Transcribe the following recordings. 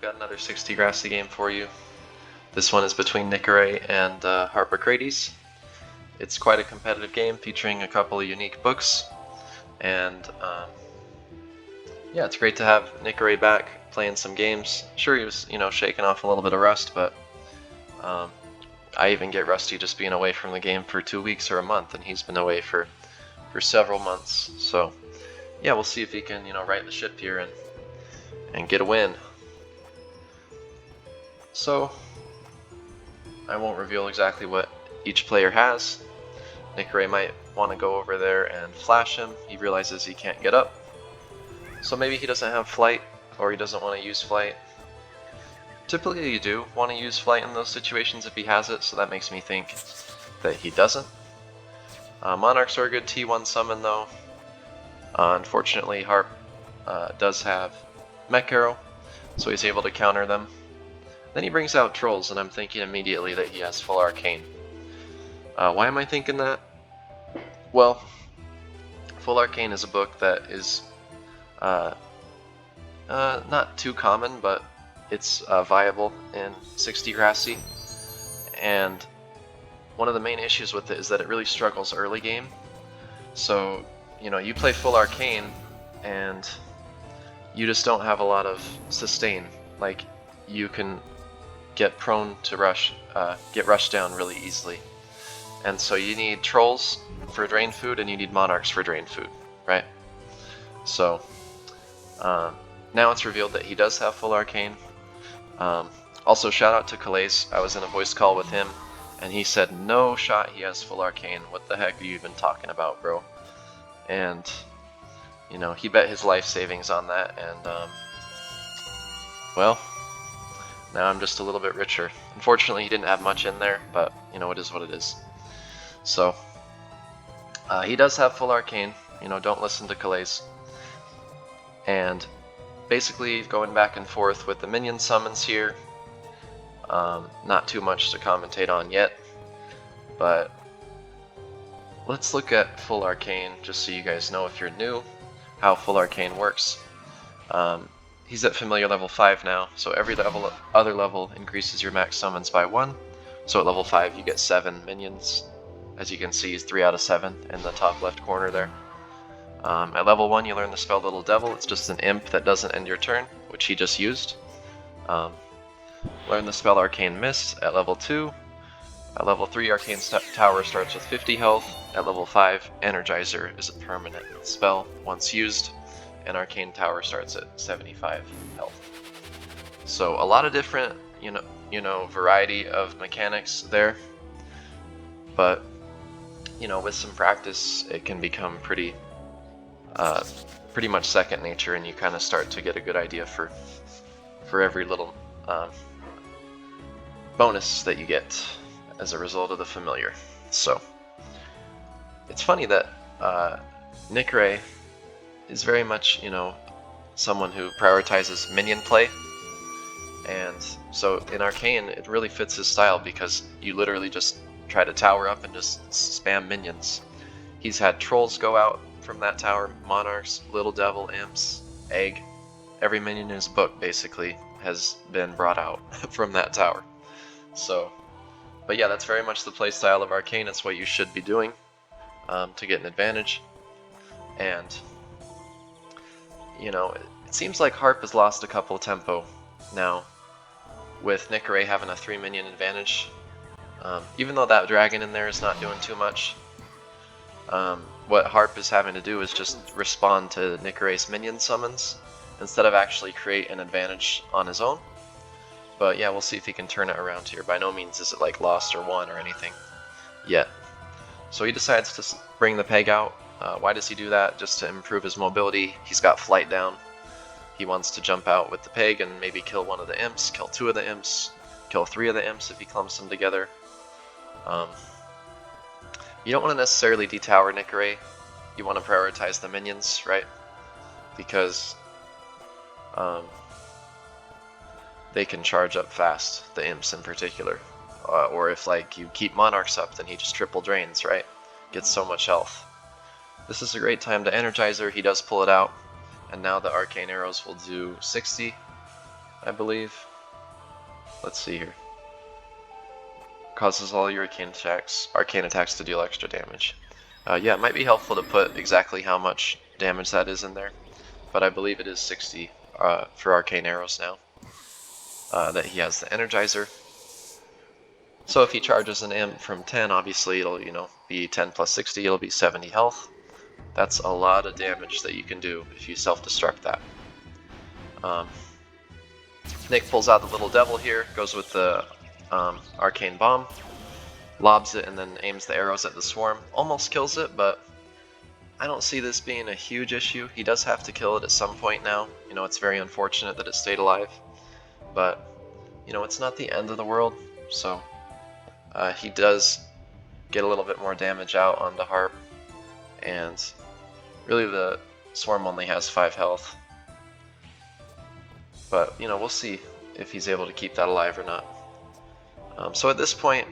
got another 60 Grassy game for you. This one is between Nikaray and Harpocrates. It's quite a competitive game featuring a couple of unique books, and yeah, it's great to have Nikaray back playing some games. Sure, he was shaking off a little bit of rust, but I even get rusty just being away from the game for 2 weeks or a month, and he's been away for several months. So yeah, we'll see if he can right the ship here and get a win. So I won't reveal exactly what each player has. Nikaray might want to go over there and flash him. He realizes he can't get up. So maybe he doesn't have flight, or he doesn't want to use flight. Typically you do want to use flight in those situations if he has it, so that makes me think that he doesn't. Monarchs are a good T1 summon though. Unfortunately, Harp does have Mech Arrow, so he's able to counter them. Then he brings out Trolls, and I'm thinking immediately that he has full Arcane. Why am I thinking that? Well, full Arcane is a book that is not too common, but it's viable in 60 Grassy. And one of the main issues with it is that it really struggles early game. So, you play full Arcane, and you just don't have a lot of sustain. Like, you can get prone to get rushed down really easily. And so you need Trolls for drain food, and you need Monarchs for drain food, right? So, now it's revealed that he does have full Arcane. Also, shout out to Calais. I was in a voice call with him, and he said, no shot he has full Arcane. What the heck are you even talking about, bro? And, he bet his life savings on that, and, well, now I'm just a little bit richer. Unfortunately, he didn't have much in there, but, it is what it is. So, he does have full Arcane. Don't listen to Calais. And basically, going back and forth with the minion summons here. Not too much to commentate on yet, but let's look at full Arcane just so you guys know, if you're new, how full Arcane works. He's at familiar level 5 now, so every other level increases your max summons by 1. So at level 5 you get 7 minions. As you can see, he's 3 out of 7 in the top left corner there. At level 1 you learn the spell Little Devil. It's just an imp that doesn't end your turn, which he just used. Learn the spell Arcane Mist at level 2. At level 3, Arcane Tower starts with 50 health. At level 5, Energizer is a permanent spell once used, and Arcane Tower starts at 75 health. So a lot of different, variety of mechanics there, but with some practice, it can become pretty much second nature, and you kind of start to get a good idea for every little bonus that you get as a result of the familiar. So it's funny that Nikaray is very much someone who prioritizes minion play, and so in Arcane it really fits his style because you literally just try to tower up and just spam minions. He's had Trolls go out from that tower, Monarchs, Little Devil, Imps, Egg. Every minion in his book basically has been brought out from that tower. So, but yeah, that's very much the playstyle of Arcane. It's what you should be doing to get an advantage. And, it seems like Harp has lost a couple tempo now, with Nikaray having a 3 minion advantage. Even though that dragon in there is not doing too much, what Harp is having to do is just respond to Nikaray's minion summons instead of actually create an advantage on his own. But yeah, we'll see if he can turn it around here. By no means is it like lost or won or anything yet. So he decides to bring the peg out. Why does he do that? Just to improve his mobility. He's got flight down. He wants to jump out with the peg and maybe kill one of the imps, kill 2 of the imps, kill 3 of the imps if he clumps them together. You don't want to necessarily detower Nikaray. You want to prioritize the minions, right? Because they can charge up fast, the imps in particular. Or if you keep Monarchs up, then he just triple drains, right? Gets so much health. This is a great time to Energizer. He does pull it out, and now the Arcane Arrows will do 60. I believe. Let's see here. Causes all your arcane attacks to deal extra damage. Yeah, it might be helpful to put exactly how much damage that is in there, but I believe it is 60 for arcane arrows now. That he has the Energizer. So if he charges an imp from 10, obviously it'll, be 10 plus 60, it'll be 70 health. That's a lot of damage that you can do if you self-destruct that. Nick pulls out the little devil here, goes with the arcane bomb, lobs it, and then aims the arrows at the swarm. Almost kills it, but I don't see this being a huge issue. He does have to kill it at some point now. It's very unfortunate that it stayed alive, but it's not the end of the world. So he does get a little bit more damage out onto Harp, and really the swarm only has 5 health. But we'll see if he's able to keep that alive or not. So at this point,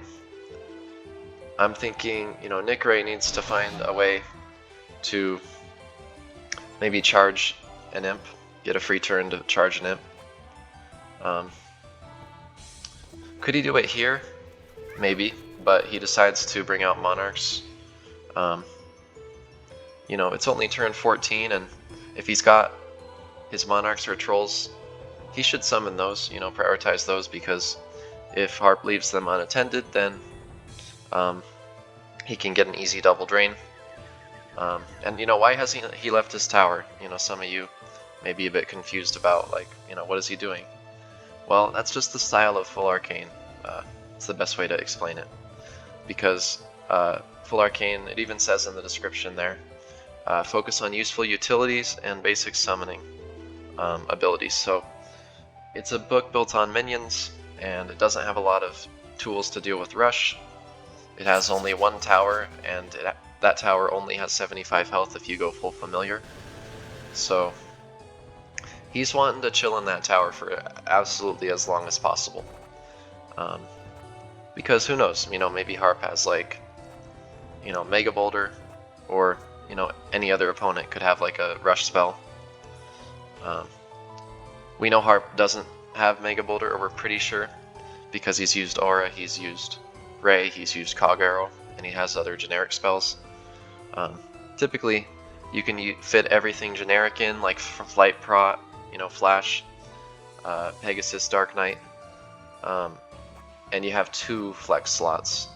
I'm thinking Nikaray needs to find a way to maybe charge an imp, get a free turn to charge an imp. Could he do it here? Maybe, but he decides to bring out Monarchs. It's only turn 14, and if he's got his Monarchs or Trolls, he should summon those, prioritize those, because if Harp leaves them unattended, then he can get an easy double drain. And why has he left his tower? Some of you may be a bit confused about, like, what is he doing? Well, that's just the style of full arcane. It's the best way to explain it. Because full arcane, it even says in the description there, focus on useful utilities and basic summoning abilities. So it's a book built on minions, and it doesn't have a lot of tools to deal with rush. It has only one tower, and that tower only has 75 health if you go full familiar. So he's wanting to chill in that tower for absolutely as long as possible. Because who knows, maybe Harp has like, Mega Boulder, or, any other opponent could have like a rush spell. We know Harp doesn't have Mega Boulder, or we're pretty sure, because he's used Aura, he's used Ray, he's used Cog Arrow, and he has other generic spells. Typically, you can fit everything generic in, like Flight Prot, Flash, Pegasus, Dark Knight, and you have 2 flex slots.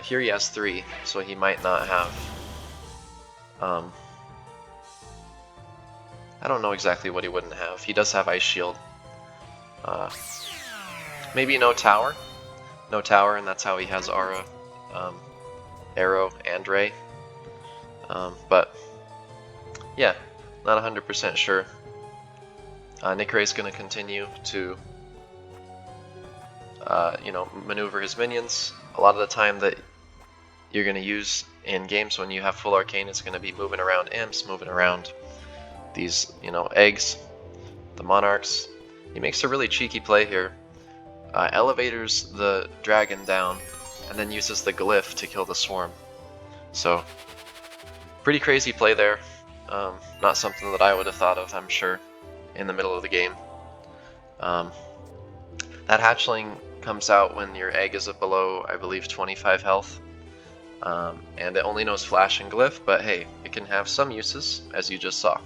Here he has 3, so he might not have... I don't know exactly what he wouldn't have. He does have Ice Shield. Maybe no tower. No tower, and that's how he has Aura, Arrow, and Ray. But, yeah, not 100% sure. Nikaray's going to continue to, maneuver his minions. A lot of the time that you're going to use in games when you have full arcane, it's going to be moving around imps, moving around these, eggs, the Monarchs. He makes a really cheeky play here. Elevators the dragon down, and then uses the glyph to kill the swarm. So, pretty crazy play there. Not something that I would have thought of, I'm sure, in the middle of the game. That hatchling comes out when your egg is below, I believe, 25 health. And it only knows Flash and Glyph, but hey, it can have some uses, as you just saw.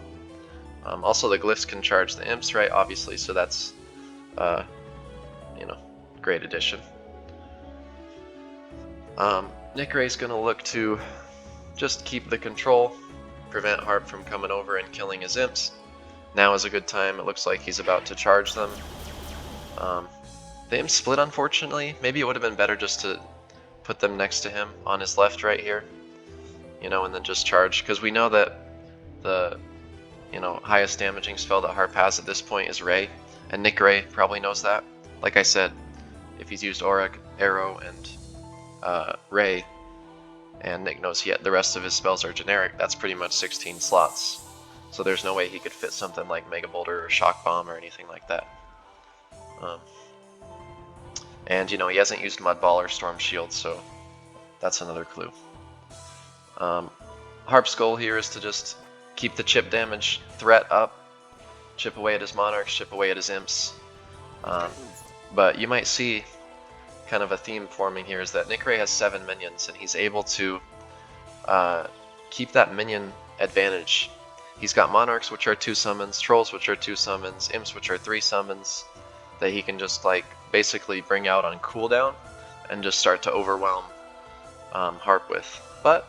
Also, the Glyphs can charge the imps, right? Obviously, so that's, great addition. Nikaray's going to look to just keep the control, prevent Harp from coming over and killing his imps. Now is a good time. It looks like he's about to charge them. The imps split, unfortunately. Maybe it would have been better just to put them next to him on his left right here, and then just charge, because we know that the highest damaging spell that Harp has at this point is Ray, and Nikaray probably knows that. Like I said, if he's used Aura, Arrow, and Ray, and Nick knows the rest of his spells are generic, that's pretty much 16 slots. So there's no way he could fit something like Mega Boulder or Shock Bomb or anything like that. And he hasn't used Mud Ball or Storm Shield, so that's another clue. Harp's goal here is to just keep the chip damage threat up, chip away at his monarchs, chip away at his imps. But you might see kind of a theme forming here is that Nikaray has 7 minions, and he's able to keep that minion advantage. He's got monarchs, which are 2 summons, trolls, which are 2 summons, imps, which are 3 summons, that he can just like basically bring out on cooldown and just start to overwhelm Harp with. But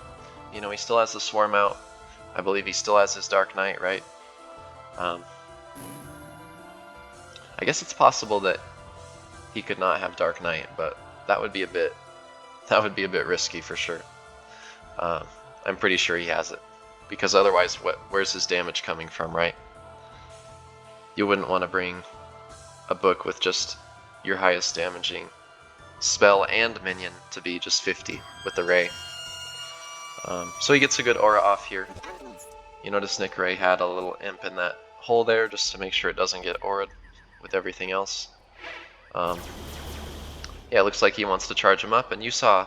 you know, he still has the swarm out. I believe he still has his Dark Knight, right? I guess it's possible that he could not have Dark Knight, but that would be a bit risky for sure. I'm pretty sure he has it, because otherwise, where's his damage coming from, right? You wouldn't want to bring a book with just your highest damaging spell and minion to be just 50 with the Ray. So he gets a good aura off here. You notice Nikaray had a little imp in that hole there just to make sure it doesn't get aura'd with everything else. Yeah, it looks like he wants to charge him up, and you saw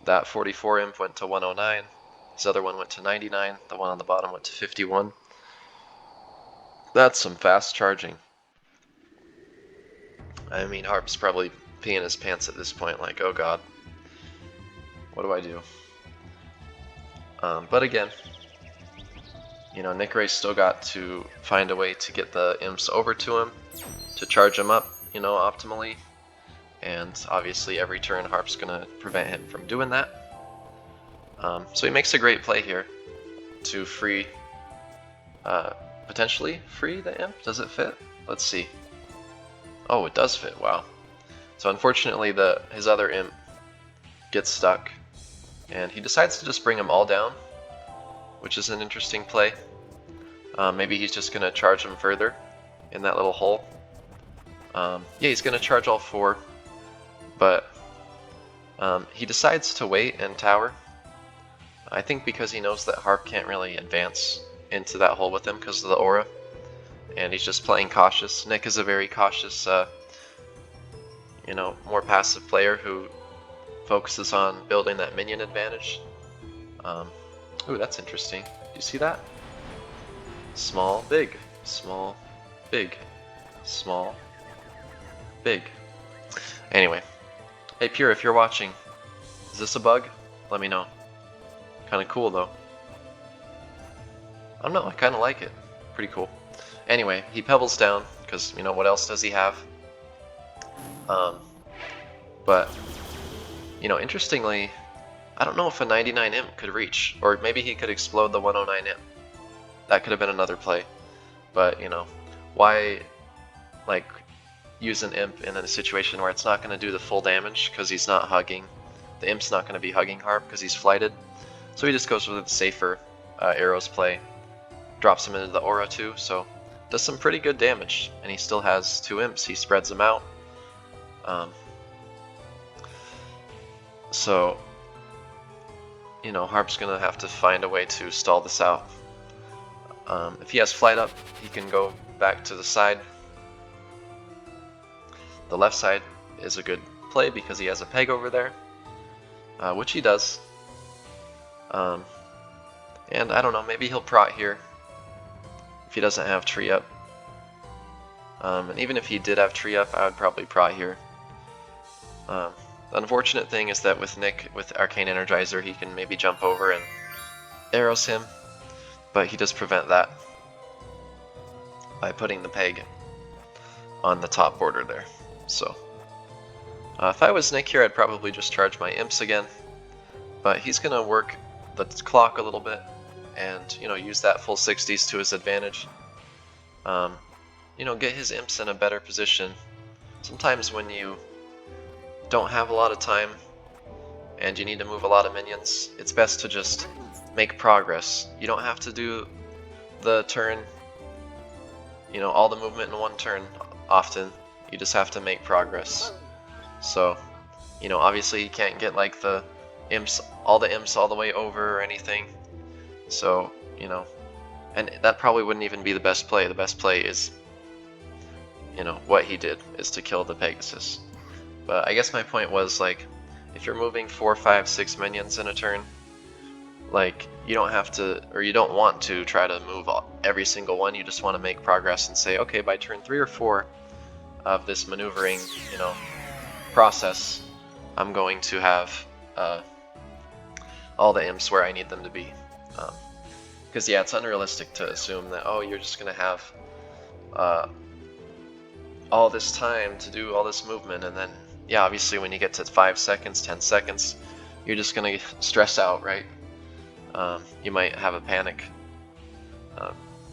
that 44 imp went to 109, his other one went to 99, the one on the bottom went to 51. That's some fast charging. I mean, Harp's probably peeing his pants at this point, like, oh god, what do I do? But again, you know, Nikaray's still got to find a way to get the imps over to him, to charge him up, you know, optimally. And obviously every turn Harp's gonna prevent him from doing that. So he makes a great play here to free, potentially free the imp. Does it fit? Let's see. Oh, it does fit, wow. So unfortunately his other imp gets stuck, and he decides to just bring them all down, which is an interesting play. Maybe he's just gonna charge them further in that little hole. Yeah, he's gonna charge all 4. But he decides to wait and tower. I think because he knows that Harp can't really advance into that hole with him because of the aura, and he's just playing cautious. Nick is a very cautious, you know, more passive player who focuses on building that minion advantage. Ooh, that's interesting. Do you see that? Small, big, small, big, small, big. Anyway. Hey Pure, if you're watching, is this a bug? Let me know. Kinda cool though. I don't know, I kinda like it. Pretty cool. Anyway, he pebbles down, because, you know, what else does he have? But, you know, interestingly, I don't know if a 99 imp could reach, or maybe he could explode the 109 imp. That could have been another play. But, you know, why, like, use an imp in a situation where it's not going to do the full damage because he's not hugging. The imp's not going to be hugging Harp because he's flighted. So he just goes with the safer arrows play. Drops him into the aura too, so does some pretty good damage. And he still has 2 imps, he spreads them out. So, you know, Harp's going to have to find a way to stall this out. If he has flight up, he can go back to the side. The left side is a good play because he has a peg over there, which he does. And I don't know, maybe he'll prot here if he doesn't have tree up. And even if he did have tree up, I would probably prot here. The unfortunate thing is that with Nick, with Arcane Energizer, he can maybe jump over and arrows him, but he does prevent that by putting the peg on the top border there. So, if I was Nick here, I'd probably just charge my imps again, but he's going to work the clock a little bit and, you know, use that full 60s to his advantage. You know, get his imps in a better position. Sometimes when you don't have a lot of time and you need to move a lot of minions, it's best to just make progress. You don't have to do the turn, you know, all the movement in one turn often. You just have to make progress. So, you know, obviously you can't get like the imps, all the way over or anything. So, you know, and that probably wouldn't even be the best play. The best play is, you know, what he did is to kill the Pegasus. But I guess my point was, like, if you're moving 4, 5, 6 minions in a turn, like, you don't have to, or you don't want to try to move every single one. You just want to make progress and say, okay, by turn 3 or 4 of this maneuvering, you know, process, I'm going to have all the imps where I need them to be. Because yeah, it's unrealistic to assume that, oh, you're just gonna have all this time to do all this movement, and then yeah, obviously when you get to 5 seconds, 10 seconds, you're just gonna stress out, right? You might have a panic,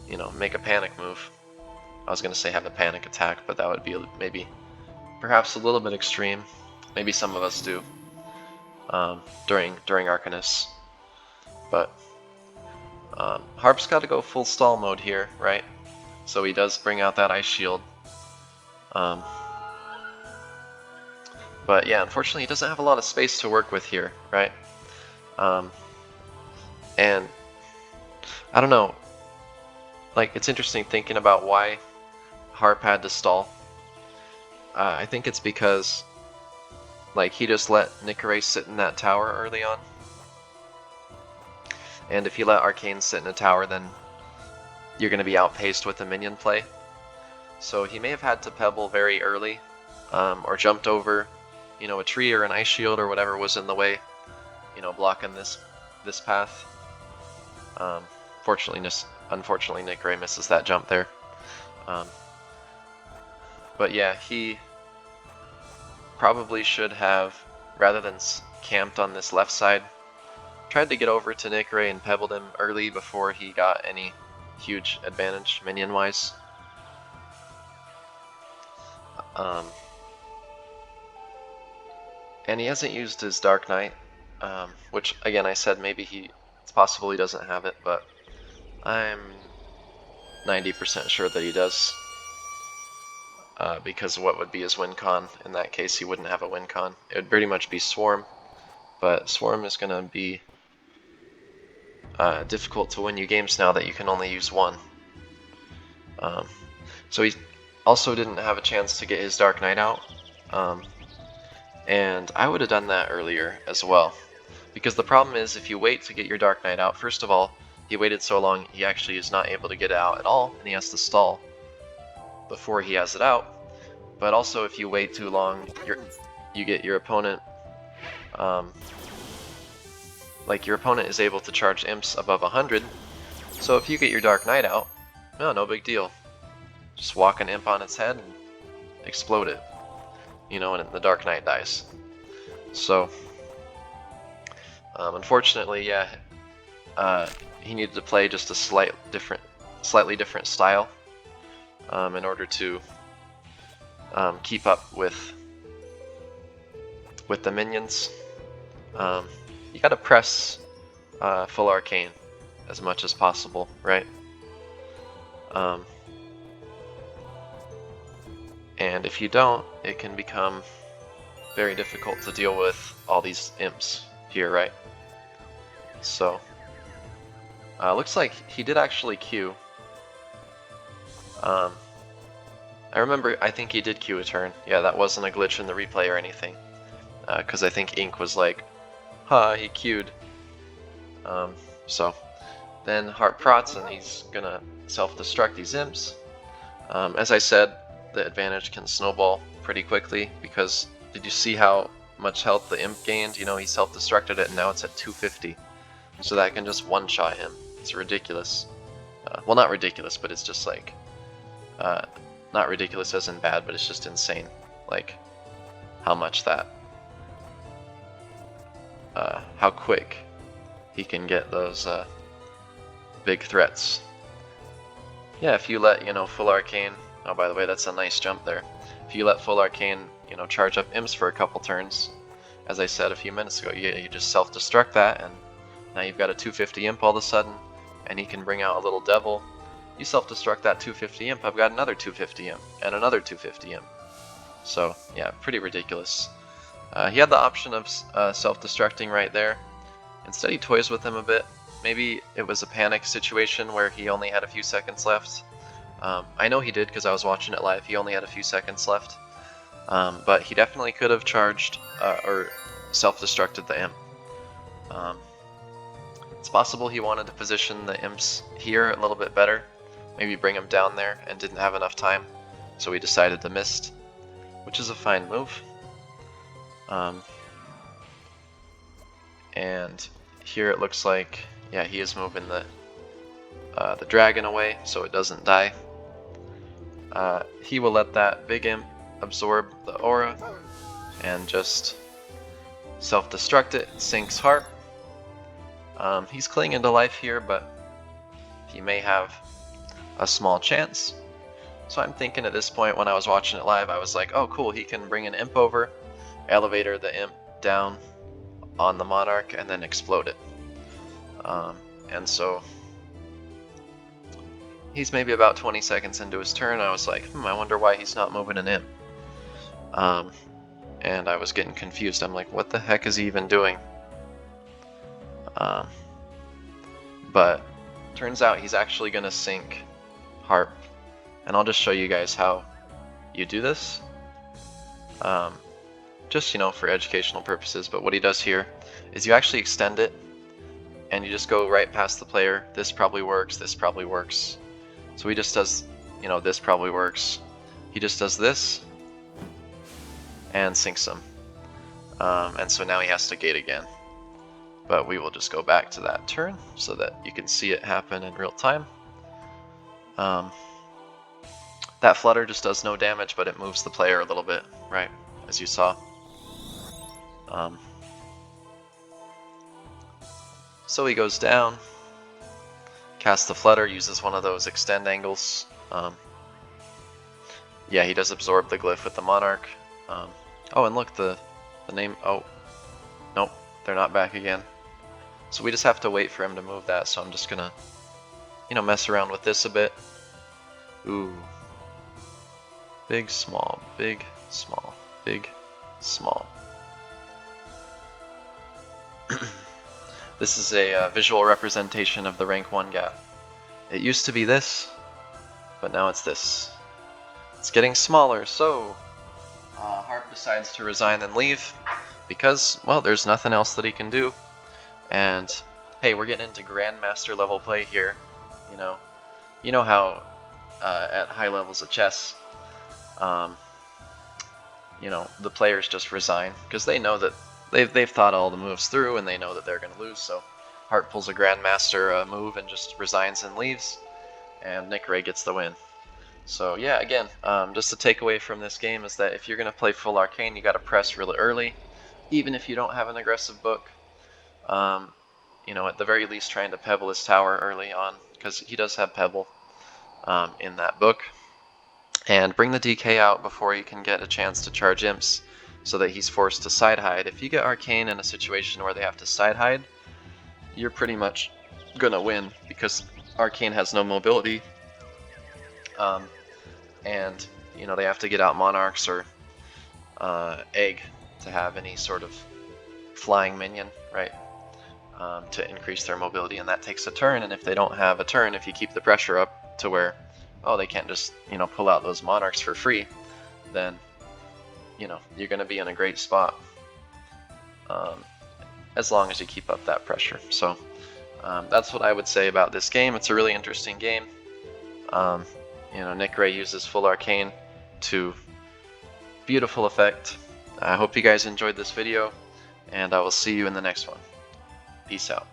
you know, make a panic move. I was gonna say have a panic attack, but that would be maybe perhaps a little bit extreme. Maybe some of us do during Arcanists, but Harp's got to go full stall mode here, right? So he does bring out that ice shield. But yeah, unfortunately he doesn't have a lot of space to work with here, right? And I don't know, like, it's interesting thinking about why Harp had to stall. I think it's because, like, he just let Nikaray sit in that tower early on. And if you let Arcane sit in a tower, then you're going to be outpaced with the minion play. So he may have had to pebble very early, or jumped over, you know, a tree or an ice shield or whatever was in the way, you know, blocking this path. Unfortunately, Nikaray misses that jump there. But yeah, he probably should have, rather than camped on this left side, tried to get over to Nikaray and pebbled him early before he got any huge advantage minion-wise. And he hasn't used his Dark Knight, which again I said maybe it's possible he doesn't have it, but I'm 90% sure that he does. Because what would be his win con? In that case, he wouldn't have a win con. It would pretty much be Swarm, but Swarm is going to be difficult to win you games now that you can only use one. So he also didn't have a chance to get his Dark Knight out, and I would have done that earlier as well. Because the problem is, if you wait to get your Dark Knight out, first of all, he waited so long he actually is not able to get it out at all, and he has to stall before he has it out. But also, if you wait too long, you get your opponent, like, your opponent is able to charge imps above 100, so if you get your Dark Knight out, no big deal. Just walk an imp on its head and explode it, you know, and the Dark Knight dies. So, unfortunately, yeah, he needed to play just a slightly different style in order to keep up with the minions. You gotta press full Arcane as much as possible, right? And if you don't, it can become very difficult to deal with all these imps here, right? So, looks like he did actually Q. I think he did Q a turn. Yeah, that wasn't a glitch in the replay or anything. Because I think Ink was like, he Q'd. So, then Harp prots and he's gonna self-destruct these imps. As I said, the advantage can snowball pretty quickly, because did you see how much health the imp gained? You know, he self-destructed it and now it's at 250. So that can just one-shot him. It's ridiculous. Well, not ridiculous, but it's just like, not ridiculous as in bad, but it's just insane, like, how much that, how quick he can get those big threats. Yeah, if you let, you know, full Arcane, oh, by the way, that's a nice jump there. If you let full Arcane, you know, charge up imps for a couple turns, as I said a few minutes ago, you just self-destruct that, and now you've got a 250 imp all of a sudden, and he can bring out a little devil. You self-destruct that 250 imp, I've got another 250 imp, and another 250 imp. So, yeah, pretty ridiculous. He had the option of self-destructing right there. Instead, he toys with him a bit. Maybe it was a panic situation where he only had a few seconds left. I know he did because I was watching it live. He only had a few seconds left. But he definitely could have charged or self-destructed the imp. It's possible he wanted to position the imps here a little bit better, maybe bring them down there, and didn't have enough time, so he decided to mist, which is a fine move. And here it looks like, yeah, he is moving the dragon away so it doesn't die. He will let that big imp absorb the aura and just self-destruct it, sinks Harp. He's clinging to life here, but he may have a small chance. So I'm thinking at this point, when I was watching it live, I was like, oh cool, he can bring an imp over, elevator the imp down on the monarch, and then explode it. And so he's maybe about 20 seconds into his turn. I was like, I wonder why he's not moving an imp. And I was getting confused. I'm like, what the heck is he even doing? But turns out he's actually going to sink Harp. And I'll just show you guys how you do this. Just, for educational purposes. But what he does here is you actually extend it, and you just go right past the player. This probably works, this probably works. So he just does, this probably works. He just does this, and sinks him. And so now he has to gate again. But we will just go back to that turn so that you can see it happen in real time. That flutter just does no damage, but it moves the player a little bit, right, as you saw. So he goes down, casts the flutter, uses one of those extend angles. Yeah, he does absorb the glyph with the monarch. Oh, and look, the name, oh, nope, they're not back again. So we just have to wait for him to move that, so I'm just gonna, mess around with this a bit. Ooh. Big, small, big, small, big, small. This is a visual representation of the rank 1 gap. It used to be this, but now it's this. It's getting smaller, so Harp decides to resign and leave because, well, there's nothing else that he can do. And hey, we're getting into Grandmaster level play here. You know how at high levels of chess, the players just resign because they know that they've thought all the moves through and they know that they're going to lose. So Harp pulls a Grandmaster move and just resigns and leaves, and Nikaray gets the win. So yeah, again, just the takeaway from this game is that if you're going to play full Arcane, you got to press really early, even if you don't have an aggressive book. At the very least, trying to pebble his tower early on, because he does have pebble in that book. And bring the DK out before you can get a chance to charge imps, so that he's forced to side hide. If you get Arcane in a situation where they have to side hide, you're pretty much gonna win, because Arcane has no mobility. And they have to get out monarchs or egg to have any sort of flying minion, right? To increase their mobility, and that takes a turn. And if they don't have a turn, if you keep the pressure up to where, oh, they can't just pull out those monarchs for free, then you're going to be in a great spot, as long as you keep up that pressure. So that's what I would say about this game. It's a really interesting game. Nikaray uses full Arcane to beautiful effect. I hope you guys enjoyed this video, and I will see you in the next one. Peace out.